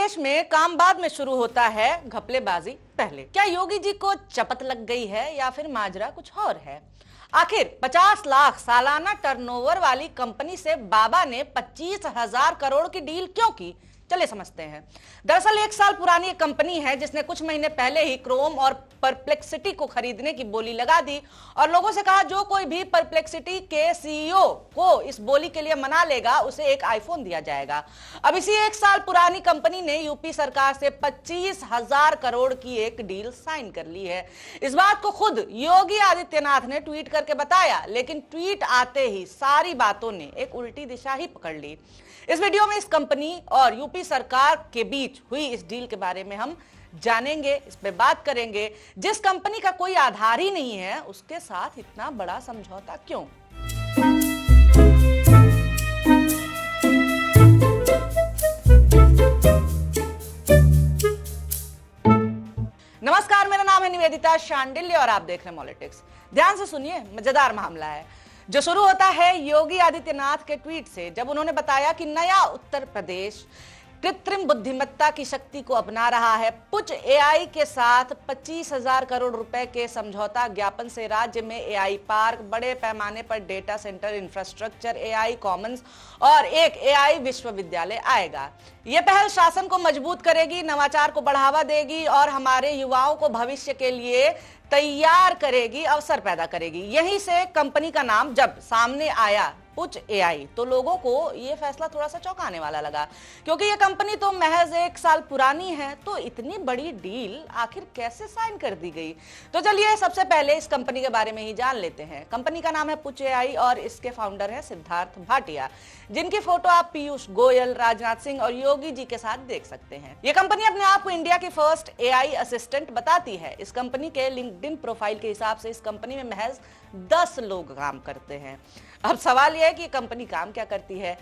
प्रदेश में काम बाद में शुरू होता है, घपलेबाजी पहले। क्या योगी जी को चपत लग गई है या फिर माजरा कुछ और है? आखिर 50 लाख सालाना टर्नओवर वाली कंपनी से बाबा ने 25,000 करोड़ की डील क्यों की? चलिए समझते हैं। दरअसल 1 साल पुरानी एक कंपनी है जिसने कुछ महीने पहले ही क्रोम और परप्लेक्सिटी को खरीदने की बोली लगा दी और लोगों से कहा जो कोई भी परप्लेक्सिटी के सीईओ को इस बोली के लिए मना लेगा उसे एक आईफोन दिया जाएगा। अब इसी 1 साल पुरानी कंपनी ने यूपी सरकार से 25,000 करोड़ की एक डील साइन कर ली है। इस बात को खुद योगी आदित्यनाथ ने ट्वीट करके बताया, लेकिन ट्वीट आते ही सारी बातों ने एक उल्टी दिशा ही पकड़ ली। इस वीडियो में इस कंपनी और यूपी सरकार के बीच हुई इस डील के बारे में हम जानेंगे, इस पे बात करेंगे। जिस कंपनी का कोई आधार ही नहीं है उसके साथ इतना बड़ा समझौता क्यों? नमस्कार, मेरा नाम है निवेदिता शांडिल्य और आप देख रहे हैं पॉलिटिक्स। ध्यान से सुनिए, मजेदार मामला है जो शुरू होता है योगी आदित्यनाथ के ट्वीट से, जब उन्होंने बताया कि नया उत्तर प्रदेश कृत्रिम बुद्धिमत्ता की शक्ति को अपना रहा है। पुच एआई के साथ 25,000 करोड़ रुपए के समझौता ज्ञापन से राज्य में एआई पार्क, बड़े पैमाने पर data centre infrastructure, AI Commons और एक एआई विश्वविद्यालय आएगा। यह पहल शासन को मजबूत करेगी, नवाचार को बढ़ावा देगी और हमारे युवाओं को भविष्य के लिए तैयार करेगी, अवसर पैदा करेगी। यहीं से कंपनी का नाम जब सामने आया पुच एआई तो लोगों को यह फैसला थोड़ा सा चौंकाने वाला लगा, क्योंकि यह कंपनी तो महज 1 साल पुरानी है। तो इतनी बड़ी डील आखिर कैसे साइन कर दी गई? तो चलिए सबसे पहले इस कंपनी के बारे में ही जान लेते हैं। कंपनी का नाम है पुच एआई और इसके फाउंडर है सिद्धार्थ भाटिया, जिनकी फोटो आप पीयूष गोयल, राजनाथ सिंह और योगी जी के साथ देख सकते हैं। यह कंपनी अपने आप को इंडिया की फर्स्ट एआई असिस्टेंट बताती है। इस कंपनी के लिंक्डइन प्रोफाइल के हिसाब से इस कंपनी में महज 10 लोग काम करते हैं। अब सवाल यह है कि कंपनी काम क्या करती है?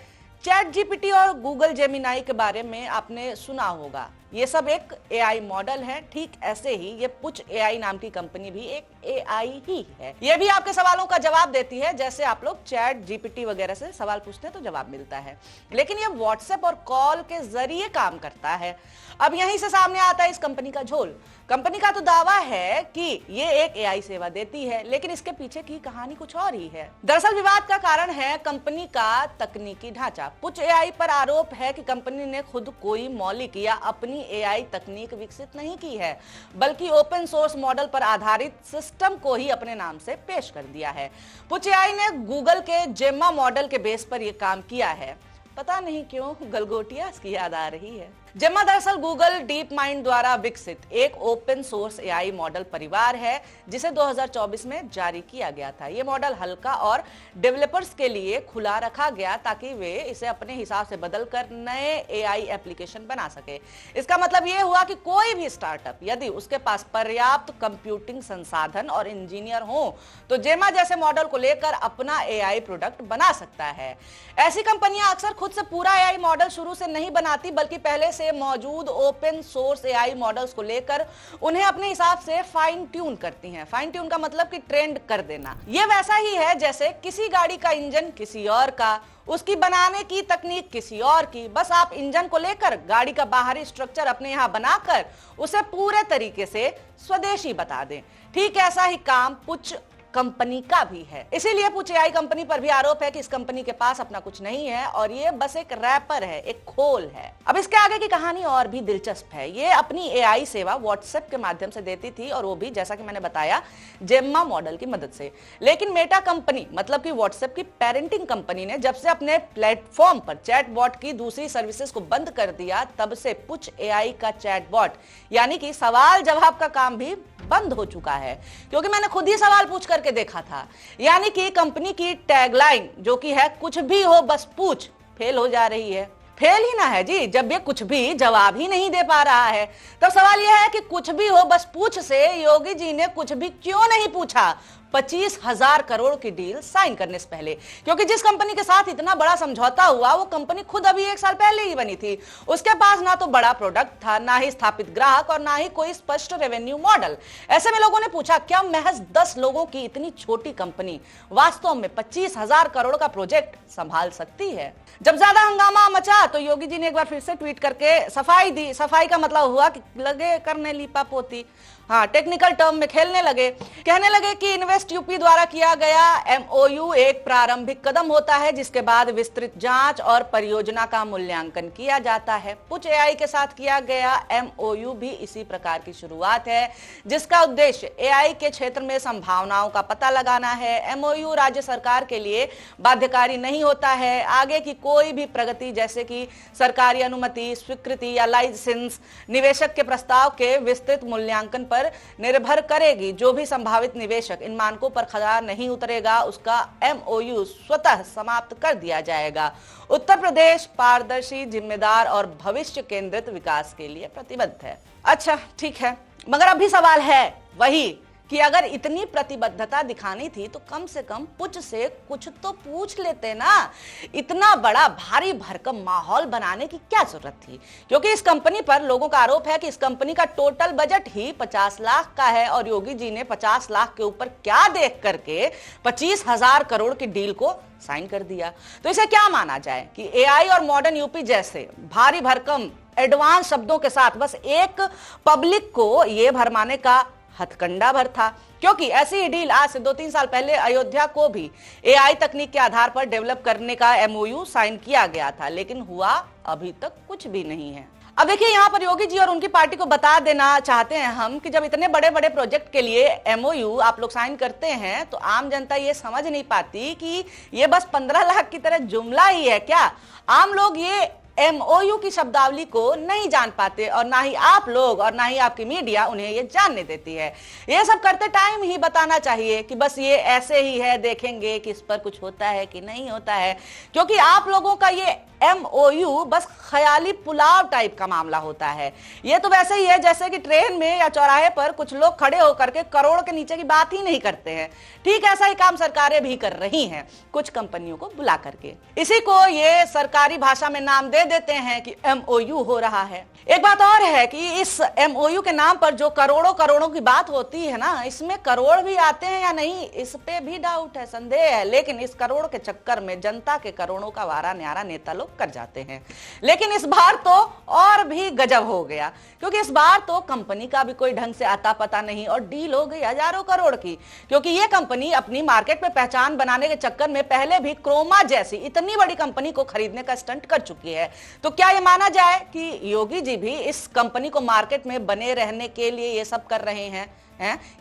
चैट जीपीटी और गूगल जेमिनाई के बारे में आपने सुना होगा। ये सब एक एआई मॉडल है। ठीक ऐसे ही ये पुच एआई नाम की कंपनी भी एक एआई ही है। ये भी आपके सवालों का जवाब देती है, जैसे आप लोग चैट जीपीटी वगैरह से सवाल पूछते हैं तो जवाब मिलता है, लेकिन ये व्हाट्सएप और कॉल के जरिए काम करता है। अब यहीं से सामने आता है इस कंपनी का झोल। कंपनी का तो दावा है कि ये एक एआई सेवा देती है, लेकिन इसके पीछे की कहानी कुछ और ही है। दरअसल विवाद का कारण है कंपनी का तकनीकी ढांचा। पुच एआई पर आरोप है कि कंपनी ने खुद कोई मौलिक या अपनी एआई तकनीक विकसित नहीं की है, बल्कि ओपन सोर्स मॉडल पर आधारित सिस्टम को ही अपने नाम से पेश कर दिया है। पुच एआई ने गूगल के जेम्मा मॉडल के बेस पर यह काम किया है। पता नहीं क्यों गलगोटिया इसकी याद आ रही है। जेम्मा दरअसल गूगल डीप माइंड द्वारा विकसित एक ओपन सोर्स एआई मॉडल परिवार है, जिसे 2024 में जारी किया गया था। यह मॉडल हल्का और डेवलपर्स के लिए खुला रखा गया ताकि वे इसे अपने हिसाब से बदलकर नए एआई एप्लीकेशन बना सके। इसका मतलब यह हुआ कि कोई भी स्टार्टअप यदि उसके पास पर्याप्त कंप्यूटिंग संसाधन और इंजीनियर हो तो जेम्मा जैसे मॉडल को लेकर अपना एआई प्रोडक्ट बना सकता है। ऐसी कंपनियां अक्सर खुद से पूरा एआई मॉडल शुरू से नहीं बनाती, बल्कि पहले से मौजूद ओपन सोर्स एआई मॉडल्स को लेकर उन्हें अपने हिसाब से फाइन ट्यून करती हैं। फाइन ट्यून का मतलब कि ट्रेंड कर देना। यह वैसा ही है जैसे किसी गाड़ी का इंजन किसी और का, उसकी बनाने की तकनीक किसी और की, बस आप इंजन को लेकर गाड़ी का बाहरी स्ट्रक्चर अपने यहां बनाकर उसे पूरे तरीके से स्वदेशी बता दें। ठीक ऐसा ही काम पुच कंपनी का भी है। इसीलिए पुच एआई कंपनी पर भी आरोप है कि इस कंपनी के पास अपना कुछ नहीं है और ये बस एक रैपर है, एक खोल है। अब इसके आगे की कहानी और भी दिलचस्प है। ये अपनी एआई सेवा व्हाट्सएप के माध्यम से देती थी और वो भी जैसा कि मैंने बताया जेम्मा मॉडल की मदद से। लेकिन मेटा कंपनी मतलब कि व्हाट्सएप की पेरेंटिंग कंपनी ने जब से अपने प्लेटफॉर्म पर चैटबॉट की दूसरी सर्विसेज को बंद कर दिया, तब से पुच एआई का चैटबॉट यानी कि सवाल जवाब का काम भी बंद हो चुका है। क्योंकि मैंने खुद ही सवाल पूछ करके देखा था। यानी कि कंपनी की टैगलाइन जो कि है कुछ भी हो बस पूछ, फेल हो जा रही है। फेल ही ना है जी, जब ये कुछ भी जवाब ही नहीं दे पा रहा है। तब सवाल यह है कि कुछ भी हो बस पूछ से योगी जी ने कुछ भी क्यों नहीं पूछा? 25,000 करोड़ की डील साइन करने से पहले, क्योंकि जिस कंपनी के साथ इतना बड़ा समझौता हुआ वो कंपनी खुद अभी 1 साल पहले ही बनी थी। उसके पास ना तो बड़ा प्रोडक्ट था, ना ही स्थापित ग्राहक और ना ही कोई स्पष्ट रेवेन्यू मॉडल। ऐसे में लोगों ने पूछा, क्या महज 10 लोगों की इतनी छोटी कंपनी वास्तव में 25,000 करोड़ का प्रोजेक्ट संभाल सकती है? जब ज्यादा हंगामा मचा तो योगी जी ने एक बार फिर से ट्वीट करके सफाई दी। सफाई का मतलब हुआ कि लगे करने लीपा पोती, हाँ, टेक्निकल टर्म में खेलने लगे। कहने लगे कि इन्वेस्ट यूपी द्वारा किया गया एमओयू एक प्रारंभिक कदम होता है, जिसके बाद विस्तृत जांच और परियोजना का मूल्यांकन किया जाता है। पुच एआई के साथ किया गया एमओयू भी इसी प्रकार की शुरुआत है, जिसका उद्देश्य एआई के क्षेत्र में संभावनाओं का पता लगाना है। एमओयू राज्य सरकार के लिए बाध्यकारी नहीं होता है। आगे की कोई भी प्रगति जैसे कि सरकारी अनुमति, स्वीकृति या लाइसेंस निवेशक के प्रस्ताव के विस्तृत मूल्यांकन पर निर्भर करेगी। जो भी संभावित निवेशक इन मानकों पर खरा नहीं उतरेगा उसका एमओयू स्वतः समाप्त कर दिया जाएगा। उत्तर प्रदेश पारदर्शी, जिम्मेदार और भविष्य केंद्रित विकास के लिए प्रतिबद्ध है। अच्छा, ठीक है, मगर अभी सवाल है वही कि अगर इतनी प्रतिबद्धता दिखानी थी तो कम से कम पुच से कुछ तो पूछ लेते ना। इतना बड़ा भारी भरकम माहौल बनाने की क्या जरूरत थी? क्योंकि इस कंपनी पर लोगों का आरोप है कि इस कंपनी का टोटल बजट ही 50 लाख का है और योगी जी ने 50 लाख के ऊपर क्या देख करके 25,000 करोड़ की डील को साइन कर दिया। तो इसे क्या माना जाए कि एआई और मॉडर्न यूपी जैसे भारी भरकम एडवांस शब्दों के साथ बस एक पब्लिक को ये भरमाने का हथकंडा भर था? क्योंकि ऐसी ही डील आज से 2-3 साल पहले अयोध्या को भी एआई तकनीक के आधार पर डेवलप करने का एमओयू साइन किया गया था, लेकिन हुआ अभी तक कुछ भी नहीं है। अब देखिए, यहाँ पर योगी जी और उनकी पार्टी को बता देना चाहते हैं हम कि जब इतने बड़े बड़े प्रोजेक्ट के लिए एमओयू आप लोग साइन करते हैं तो आम जनता ये समझ नहीं पाती कि ये बस 15 लाख की तरह जुमला ही है क्या? आम लोग ये एमओयू की शब्दावली को नहीं जान पाते और ना ही आप लोग और ना ही आपकी मीडिया उन्हें ये जानने देती है। ये सब करते टाइम ही बताना चाहिए कि बस ये ऐसे ही है, देखेंगे कि इस पर कुछ होता है कि नहीं होता है, क्योंकि आप लोगों का ये एमओयू बस ख्याली पुलाव टाइप का मामला होता है। ये तो वैसे ही है जैसे कि ट्रेन में या चौराहे पर कुछ लोग खड़े होकर के करोड़ के नीचे की बात ही नहीं करते हैं। ठीक ऐसा ही काम सरकारें भी कर रही हैं, कुछ कंपनियों को बुला करके। इसी को ये सरकारी भाषा में नाम दे देते हैं कि एमओयू हो रहा है। एक बात और है कि इस एमओयू के नाम पर जो करोड़ों करोड़ों की बात होती है ना, इसमें करोड़ भी आते हैं या नहीं इस पे भी डाउट है, संदेह है। लेकिन इस करोड़ के चक्कर में जनता के करोड़ों का वारा न्यारा नेता लोग कर जाते हैं। लेकिन इस बार तो और भी गजब हो गया, क्योंकि इस बार तो कंपनी का भी कोई ढंग से आता पता नहीं और डील हो गई हजारों करोड़ की। क्योंकि ये कंपनी अपनी मार्केट में पहचान बनाने के चक्कर में पहले भी क्रोमा जैसी इतनी बड़ी कंपनी को खरीदने का स्टंट कर चुकी है। तो क्या ये माना जाए कि योगी जी भी इस कंपनी को मार्केट में बने रहने के लिए ये सब कर रहे हैं?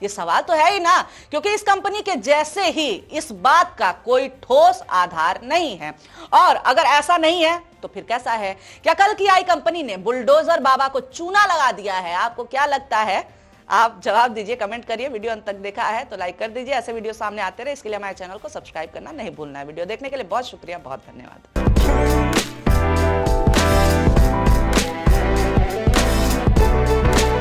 ये सवाल तो है ही ना, क्योंकि इस कंपनी के जैसे ही इस बात का कोई ठोस आधार नहीं है। और अगर ऐसा नहीं है तो फिर कैसा है? क्या कल की आई कंपनी ने बुलडोजर बाबा को चूना लगा दिया है? आपको क्या लगता है? आप जवाब दीजिए, कमेंट करिए। वीडियो अंत तक देखा है तो लाइक कर दीजिए। ऐसे वीडियो सामने आते रहे इसके लिए हमारे चैनल को सब्सक्राइब करना नहीं भूलना है। वीडियो देखने के लिए बहुत शुक्रिया, बहुत धन्यवाद।